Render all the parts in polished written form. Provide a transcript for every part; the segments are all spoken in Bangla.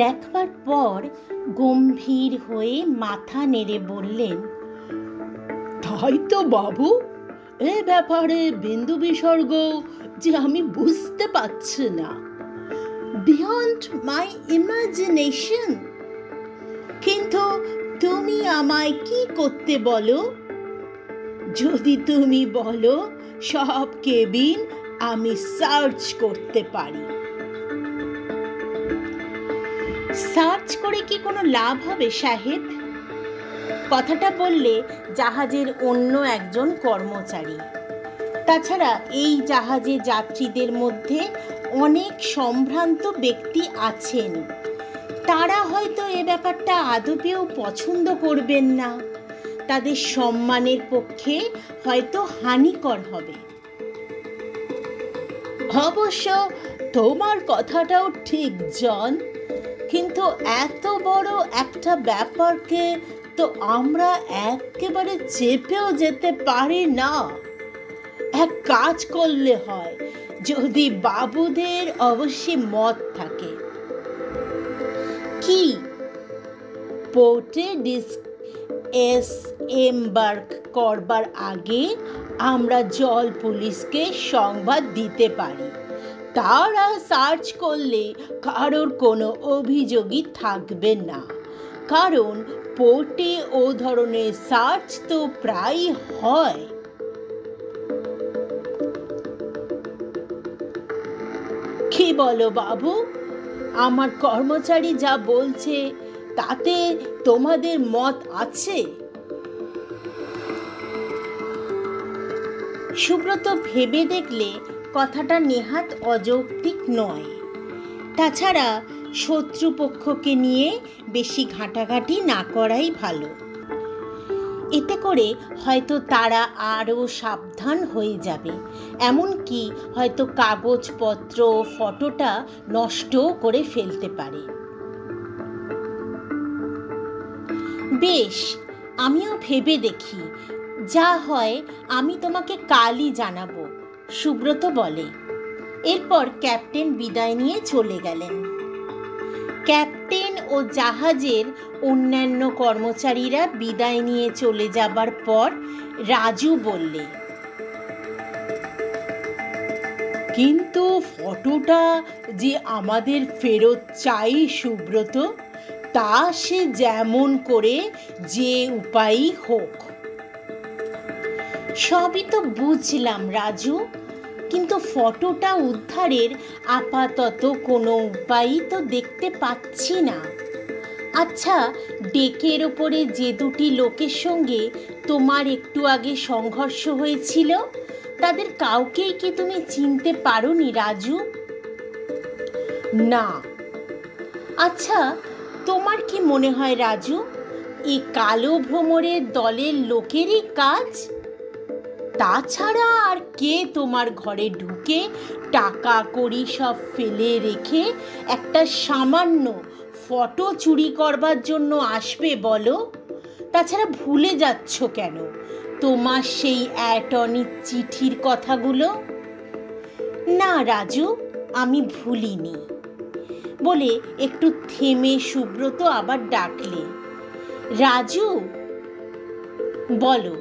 দেখবার পর গম্ভীর হয়ে মাথা নেড়ে বললেন, তাই তো বাবু, এ ব্যাপারে বিন্দু বিসর্গ যে আমি বুঝতে পারছি না। বিয়ন্ড মাই ইমাজিনেশন। কিন্তু তুমি আমায় কি করতে বলো? যদি তুমি বলো সব কেবিন আমি সার্চ করতে পারি। সার্চ করে কি কোনো লাভ হবে সাহেব? কথাটা বললে জাহাজের অন্য একজন কর্মচারী। তাছাড়া এই জাহাজে যাত্রীদের মধ্যে অনেক সম্ভ্রান্ত ব্যক্তি আছেন। তারা হয়তো এ ব্যাপারটা আদপেও পছন্দ করবেন না। তাদের সম্মানের পক্ষে হয়তো হানিকর হবে। অবশ্য তোমার কথাটাও ঠিক জন, কিন্তু এত বড় একটা ব্যাপারকে তো আমরা একেবারে চেপেও যেতে পারি না। এক কাজ করলে হয়, যদি বাবুদের অবশ্যই মত থাকে। কি? পোর্টে ডিসএমবার্ক করবার আগে আমরা জল পুলিশকে সংবাদ দিতে পারি। তারা সার্চ করলে কারোর কোনো অভিযোগই থাকবে না, কারণ পোর্টে ও ধরনের সার্চ তো প্রায় হয়। কি বলো বাবু? আমার কর্মচারী যা বলছে তাতে তোমাদের মত আছে? সুব্রত ভেবে দেখলে কথাটা নেহাত অযৌক্তিক নয়। তাছাড়া শত্রুপক্ষকে নিয়ে বেশি ঘাঁটাঘাঁটি না করাই ভালো। এতে করে হয়তো তারা আরও সাবধান হয়ে যাবে, এমনকি হয়তো কাগজপত্র ফটোটা নষ্টও করে ফেলতে পারে। বেশ, আমিও ভেবে দেখি। যা হয় আমি তোমাকে কালই জানাবো, সুব্রত বলে। এরপর ক্যাপ্টেন বিদায় নিয়ে চলে গেলেন। ক্যাপ্টেন ও জাহাজের অন্যান্য কর্মচারীরা বিদায় নিয়ে চলে যাবার পর রাজু বললে, কিন্তু ফটোটা যে আমাদের ফেরত চাই সুব্রত, তা সে যেমন করে যে উপায়ই হোক। সবই তো বুঝলাম রাজু, কিন্তু ফটোটা উদ্ধারের আপাতত কোনো উপায়ই তো দেখতে পাচ্ছি না। আচ্ছা, ডেকের ওপরে যে দুটি লোকের সঙ্গে তোমার একটু আগে সংঘর্ষ হয়েছিল, তাদের কাউকেই কি তুমি চিনতে পারোনি রাজু? না। আচ্ছা, তোমার কি মনে হয় রাজু, এই কালো ভ্রমরের দলের লোকেরই কাজ? তাছাড়া আর কে তোমার ঘরে ঢুকে টাকা কড়ি সব ফেলে রেখে একটা সামান্য ফটো চুরি করবার জন্য আসবে বলো? তাছাড়া ভুলে যাচ্ছ কেন তোমার সেই অ্যাটর্নির চিঠির কথাগুলো? না রাজু, আমি ভুলিনি। বলে একটু থেমে সুব্রত আবার ডাকলে, রাজু বলো,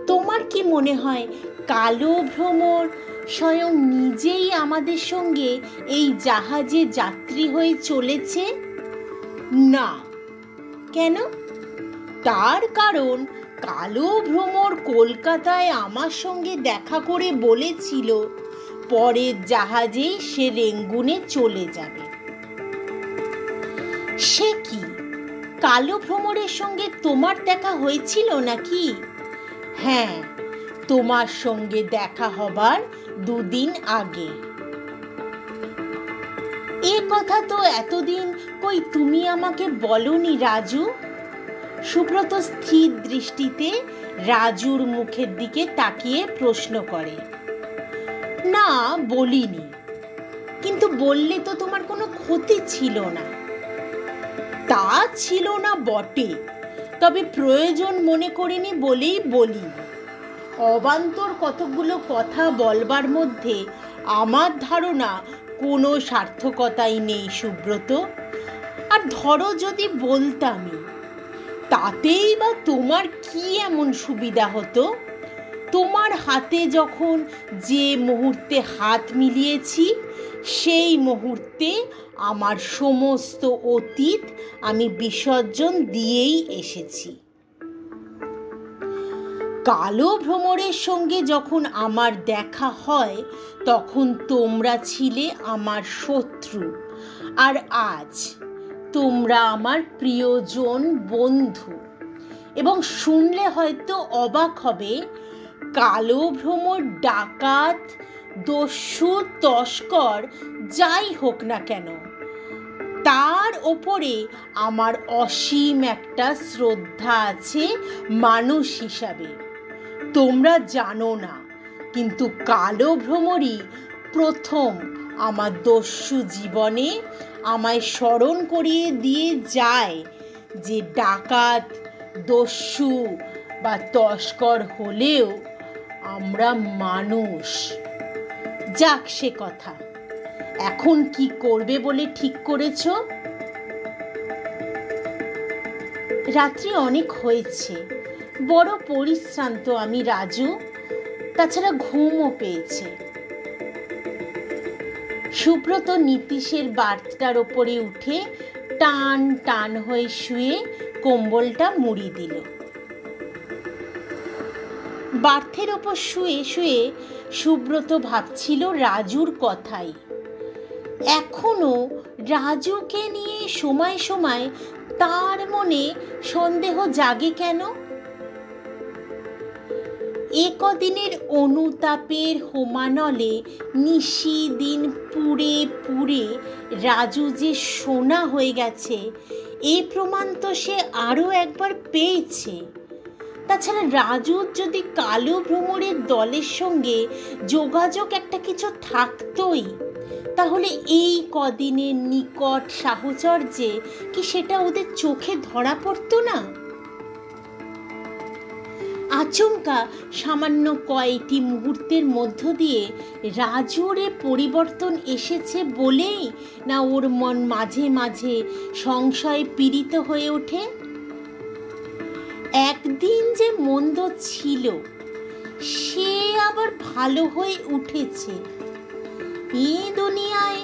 তোমার কি মনে হয় কালো ভ্রমর স্বয়ং নিজেই আমাদের সঙ্গে এই জাহাজে যাত্রী হয়ে চলেছে? না। কেন? তার কারণ কালো ভ্রমর কলকাতায় আমার সঙ্গে দেখা করে বলেছিল পরের জাহাজেই সে রেঙ্গুনে চলে যাবে। সে কি, কালো ভ্রমরের সঙ্গে তোমার দেখা হয়েছিল নাকি? হ্যাঁ, তোমার সঙ্গে দেখা হবার 2 দিন আগে। এ কথা তো এতদিন কই তুমি আমাকে বলনি রাজু? সুব্রত স্থির দৃষ্টিতে রাজুর মুখের দিকে তাকিয়ে প্রশ্ন করে। না, বলিনি। কিন্তু বললে তো তোমার কোনো ক্ষতি ছিল না। তা ছিল না বটে, তবে প্রয়োজন মনে করিনি বলেই বলিনি। অবান্তর কতগুলো কথা বলবার মধ্যে আমার ধারণা কোনো সার্থকতাই নেই সুব্রত। আর ধরো যদি বলতামই, তাতেই বা তোমার কি এমন সুবিধা হতো? তোমার হাতে যখন যে মুহূর্তে হাত মিলিয়েছি, সেই মুহূর্তে আমার সমস্ত অতীত আমি বিসর্জন দিয়েই এসেছি। কালো ভ্রমরের সঙ্গে যখন আমার দেখা হয়, তখন তোমরা ছিলে আমার শত্রু, আর আজ তোমরা আমার প্রিয়জন, বন্ধু। এবং শুনলে হয়তো অবাক হবে, কালো ভ্রমর ডাকাত, দস্যু, তস্কর যাই হোক না কেন, তার ওপরে আমার অসীম একটা শ্রদ্ধা আছে মানুষ হিসাবে। তোমরা জানো না, কিন্তু কালো ভ্রমরই প্রথম আমার দস্যু জীবনে আমায় স্মরণ করিয়ে দিয়ে যায় যে ডাকাত, দস্যু বা তস্কর হলেও আমরা মানুষ। যাক সে কথা, এখন কি করবে বলে ঠিক করেছ? রাত্রি অনেক হয়েছে, বড় পরিশ্রান্ত আমি রাজু, তাছাড়া ঘুমও পেয়েছে। সুব্রত নীতিশের বার্থটার ওপরে উঠে টান টান হয়ে শুয়ে কম্বলটা মুড়ি দিল। বার্থের ওপর শুয়ে শুয়ে সুব্রত ভাবছিল রাজুর কথাই। এখনো রাজুকে নিয়ে সময় সময় তার মনে সন্দেহ জাগে কেন? একদিনের অনুতাপের হোমানলে নিশিদিন পুড়ে পুড়ে রাজু যে সোনা হয়ে গেছে, এই প্রমাণ তো সে আরও একবার পেয়েছে। তাছাড়া রাজুর যদি কালো ভ্রমরের দলের সঙ্গে যোগাযোগ একটা কিছু থাকতোই, তাহলে এই কদিনের নিকট সাহচর্যে কি সেটা ওদের চোখে ধরা পড়তো না? আচমকা সামান্য কয়েকটি মুহূর্তের মধ্য দিয়ে রাজুর পরিবর্তন এসেছে বলেই না ওর মন মাঝে মাঝে সংশয়ে পীড়িত হয়ে ওঠে? একদিন যে মন্দ ছিল, সে আবার ভালো হয়ে উঠেছে। এই দুনিয়ায়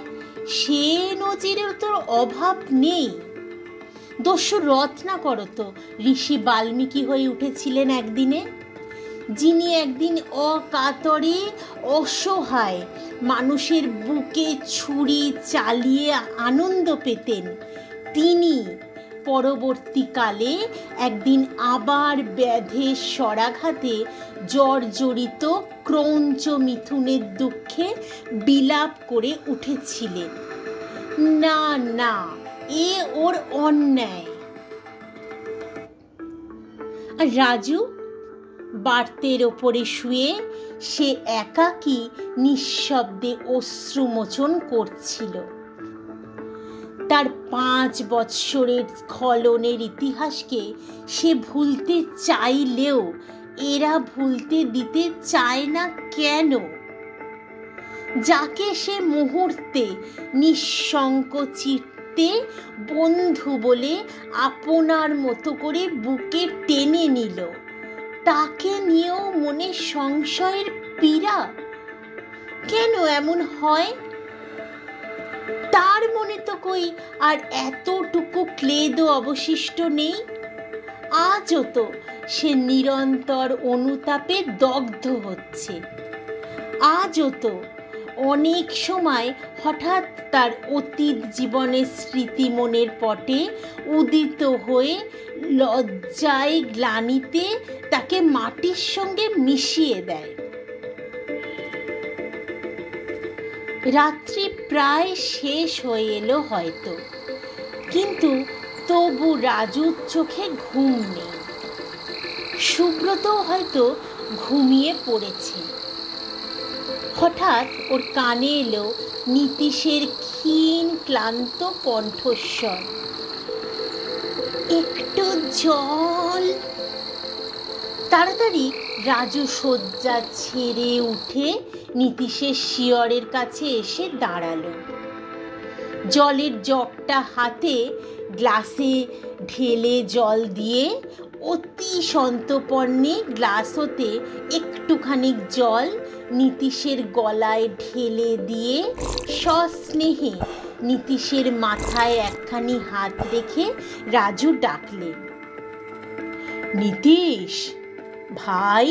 সে নজিরের তোর অভাব নেই। দস্যু রত্নাকর তো ঋষি বাল্মীকি হয়ে উঠেছিলেন একদিনে, যিনি একদিন অকাতরে অসহায় মানুষের বুকে ছুরি চালিয়ে আনন্দ পেতেন, তিনি পরবর্তীকালে একদিন আবার ব্যাধের স্বরাঘাতে জর্জরিত ক্রৌঞ্চ মিথুনের দুঃখে বিলাপ করে উঠেছিলেন। না না, এ ওর অন্যায়। আর রাজু বার্তের ওপরে শুয়ে সে একাকী নিঃশব্দে অশ্রুমোচন করছিল। তার 5 বৎসরের স্খলনের ইতিহাসকে সে ভুলতে চাইলেও এরা ভুলতে দিতে চায় না কেন? যাকে সে মুহূর্তে নিঃসংকোচিতে বন্ধু বলে আপনার মতো করে বুকে টেনে নিল, তাকে নিয়েও মনে সংশয়ের পীড়া। কেন এমন হয়? তার মনে তো কই আর এতটুকু ক্লেদও অবশিষ্ট নেই। আজও তো সে নিরন্তর অনুতাপে দগ্ধ হচ্ছে। আজও তো অনেক সময় হঠাৎ তার অতীত জীবনের স্মৃতি মনের পটে উদিত হয়ে লজ্জায় গ্লানিতে তাকে মাটির সঙ্গে মিশিয়ে দেয়। রাত্রি প্রায় শেষ হয়ে এলো হয়তো, কিন্তু তবু রাজুর চোখে ঘুম নেই। সুব্রত হয়তো ঘুমিয়ে পড়েছে। হঠাৎ ওর কানে এলো নীতিশের ক্ষীণ ক্লান্ত কণ্ঠস্বর, একটু জল। তাড়াতাড়ি রাজু শয্যা ছেড়ে উঠে নীতিশের শিয়রের কাছে এসে দাঁড়ালো। জলের জগটা হাতে গ্লাসে ঢেলে জল দিয়ে অতি সন্তর্পণে গ্লাস হতে একটুখানি জল নীতিশের গলায় ঢেলে দিয়ে সস্নেহে নীতিশের মাথায় একখানি হাত রেখে রাজু ডাকলে, নীতিশ ভাই।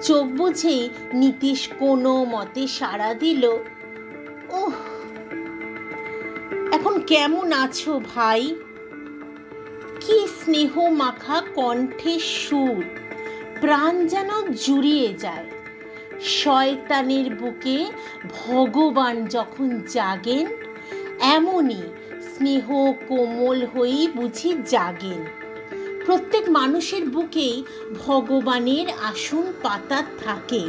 চোখ বুঝেই নীতিশ কোনো মতে সাড়া দিল, ওহ, এখন কেমন আছো ভাই? কি স্নেহ মাখা কণ্ঠের সুর, প্রাণ যেন জুড়িয়ে যায়। শয়তানের বুকে ভগবান যখন জাগেন, এমনই স্নেহ কোমল হয়েই বুঝি জাগেন। প্রত্যেক মানুষের বুকেই ভগবানের আসন পাতা থাকে।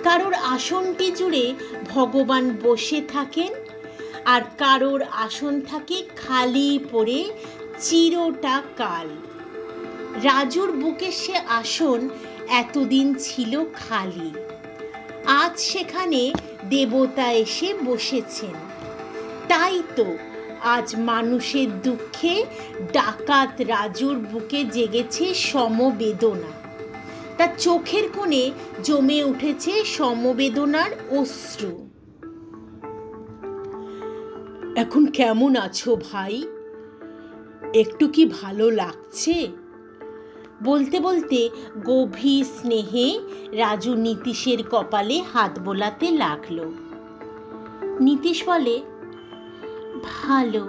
কারোর আসনটি জুড়ে ভগবান বসে থাকেন, আর কারোর আসন থাকে খালি পড়ে চিরটা কাল। রাজুর বুকে সে আসন এতদিন ছিল খালি, আজ সেখানে দেবতা এসে বসেছেন। তাই তো আজ মানুষের দুঃখে ডাকাত রাজুর বুকে জেগেছে সমবেদনা। তার চোখের কোণে জমে উঠেছে সমবেদনার অশ্রু। এখন কেমন আছো ভাই? একটু কি ভালো লাগছে? বলতে বলতে গভীর স্নেহে রাজু নীতিশের কপালে হাত বোলাতে লাগলো। নীতিশ বলে, ভালো।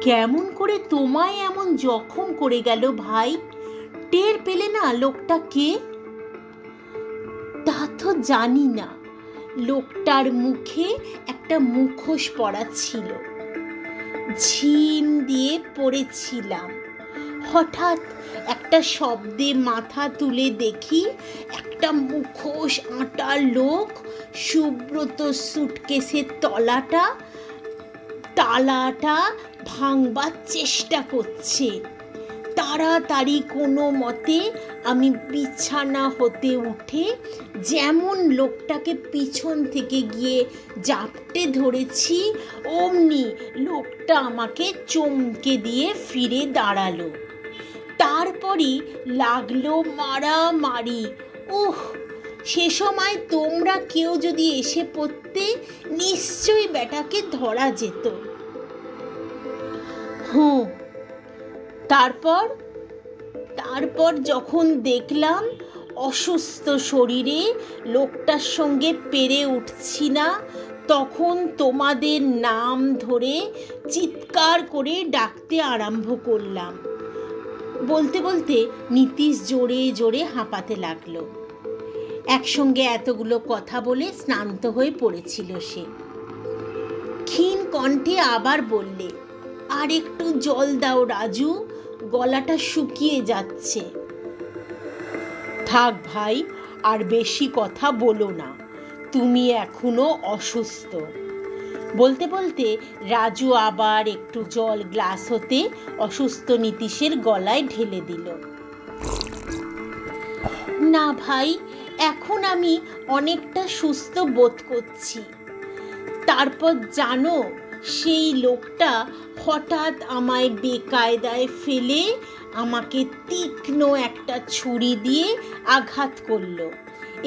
কেমন করে তোমায় এমন জখম করে গেল ভাই? টের পেলে না লোকটা কে? তা তো জানি না। লোকটার মুখে একটা মুখোশ পরা ছিল। ঝিম দিয়ে পড়েছিলাম। হঠাৎ একটা শব্দে মাথা তুলে দেখি একটা মুখোশ আঁটা লোক সুব্রত সুটকেসের তালাটা ভাঙবার চেষ্টা করছে। তাড়াতাড়ি কোনো মতে আমি বিছানা হতে উঠে যেমন লোকটাকে পিছন থেকে গিয়ে জাপটে ধরেছি, অমনি লোকটা আমাকে চমকে দিয়ে ফিরে দাঁড়ালো। তারপরই লাগলো মারামারি। উহ, সে সময় তোমরা কেউ যদি এসে পড়তে, নিশ্চয়ই বেটাকে ধরা যেত। তারপর যখন দেখলাম অসুস্থ শরীরে লোকটার সঙ্গে পেরে উঠছি না, তখন তোমাদের নাম ধরে চিৎকার করে ডাকতে আরম্ভ করলাম। বলতে বলতে নীতিশ জোরে জোরে হাঁপাতে লাগলো। একসঙ্গে এতগুলো কথা বলে শ্রান্ত হয়ে পড়েছিল সে। ক্ষীণ কণ্ঠে আবার বললে, আর একটু জল দাও রাজু, গলাটা শুকিয়ে যাচ্ছে। থাক ভাই, আর বেশি কথা বলো না, তুমি এখনো অসুস্থ। বলতে বলতে রাজু আবার একটু জল গ্লাস হতে অসুস্থ নীতিশের গলায় ঢেলে দিল। না ভাই, এখন আমি অনেকটা সুস্থ বোধ করছি। তারপর জানো, সেই লোকটা হঠাৎ আমায় বেকায়দায় ফেলে আমাকে তীক্ষ্ণ একটা ছুরি দিয়ে আঘাত করলো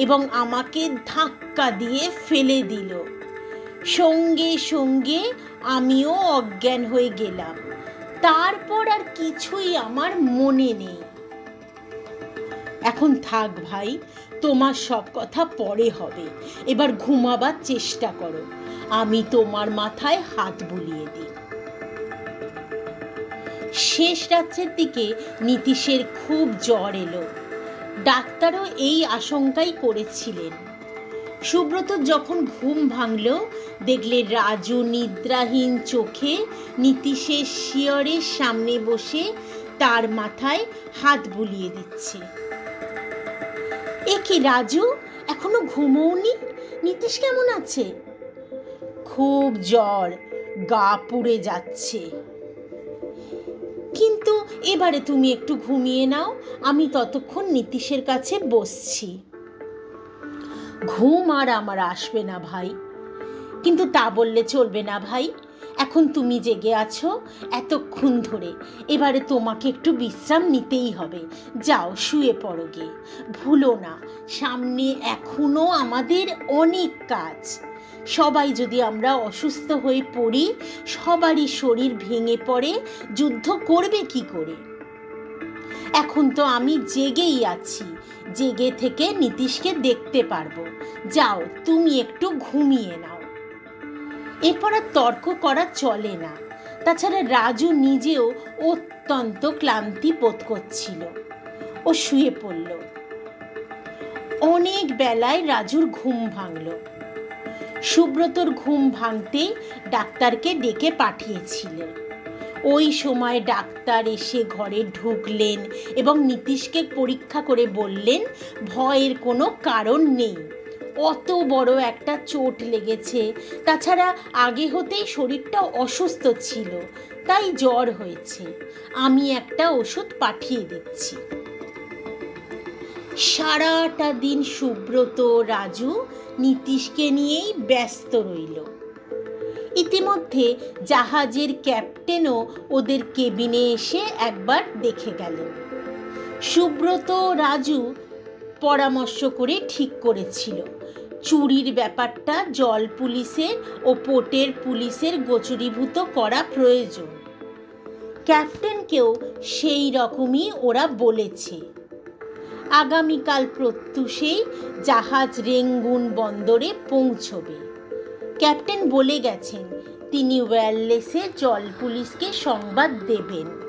এবং আমাকে ধাক্কা দিয়ে ফেলে দিল। সঙ্গে সঙ্গে আমিও অজ্ঞান হয়ে গেলাম। তারপর আর কিছুই আমার মনে নেই। এখন থাক ভাই, তোমার সব কথা পরে হবে। এবার ঘুমাবার চেষ্টা করো, আমি তোমার মাথায় হাত বুলিয়ে দিই। শেষ রাত্রের দিকে নীতিশের খুব জ্বর এলো। ডাক্তারও এই আশঙ্কাই করেছিলেন। সুব্রত যখন ঘুম ভাঙল, দেখলে রাজু নিদ্রাহীন চোখে নীতিশের শিয়রের সামনে বসে তার মাথায় হাত বুলিয়ে দিচ্ছে। এ কি রাজু, এখনো ঘুমোওনি? নীতিশ কেমন আছে? খুব জ্বর, গা পুড়ে যাচ্ছে। কিন্তু এবারে তুমি একটু ঘুমিয়ে নাও, আমি ততক্ষণ নীতিশের কাছে বসছি। ঘুম আর আমার আসবে না ভাই। কিন্তু তা বললে চলবে না ভাই। এখন তুমি জেগে আছো এতক্ষণ ধরে, এবারে তোমাকে একটু বিশ্রাম নিতেই হবে। যাও শুয়ে পড়ো গে। ভুলো না, সামনে এখনো আমাদের অনেক কাজ। সবাই যদি আমরা অসুস্থ হয়ে পড়ি, সবারই শরীর ভেঙে পড়ে, যুদ্ধ করবে কি করে? এখন তো আমি জেগেই আছি, জেগে থেকে নীতিশকে দেখতে পারবো। যাও তুমি একটু ঘুমিয়ে নাও। এরপর আর তর্ক করা চলে না। তাছাড়া রাজু নিজেও অত্যন্ত ক্লান্তি বোধ করছিল। ও শুয়ে পড়ল। অনেক বেলায় রাজুর ঘুম ভাঙল। সুব্রতর ঘুম ভাঙতে ডাক্তারকে ডেকে পাঠিয়েছিলেন। ওই সময় ডাক্তার এসে ঘরে ঢুকলেন এবং নীতিশকে পরীক্ষা করে বললেন, ভয়ের কোনো কারণ নেই, অত বড় একটা চোট লেগেছে, তাছাড়া আগে হতেই শরীরটা অসুস্থ ছিল, তাই জ্বর হয়েছে। আমি একটা ওষুধ পাঠিয়ে দিচ্ছি। সারাটা দিন সুব্রত রাজু নীতিশকে নিয়েই ব্যস্ত রইল। ইতিমধ্যে জাহাজের ক্যাপ্টেনও ওদের কেবিনে এসে একবার দেখে গেলেন। সুব্রত রাজু পরামর্শ করে ঠিক করেছিল চুরির ব্যাপারটা জল পুলিশের ও পোর্টের পুলিশের গোচরীভূত করা প্রয়োজন। ক্যাপ্টেনকেও সেই রকমই ওরা বলেছে। আগামীকাল প্রত্যুষেই জাহাজ রেঙ্গুন বন্দরে পৌঁছবে। ক্যাপ্টেন বলে গেছেন তিনি ওয়্যারলেসে জল পুলিশকে সংবাদ দেবেন।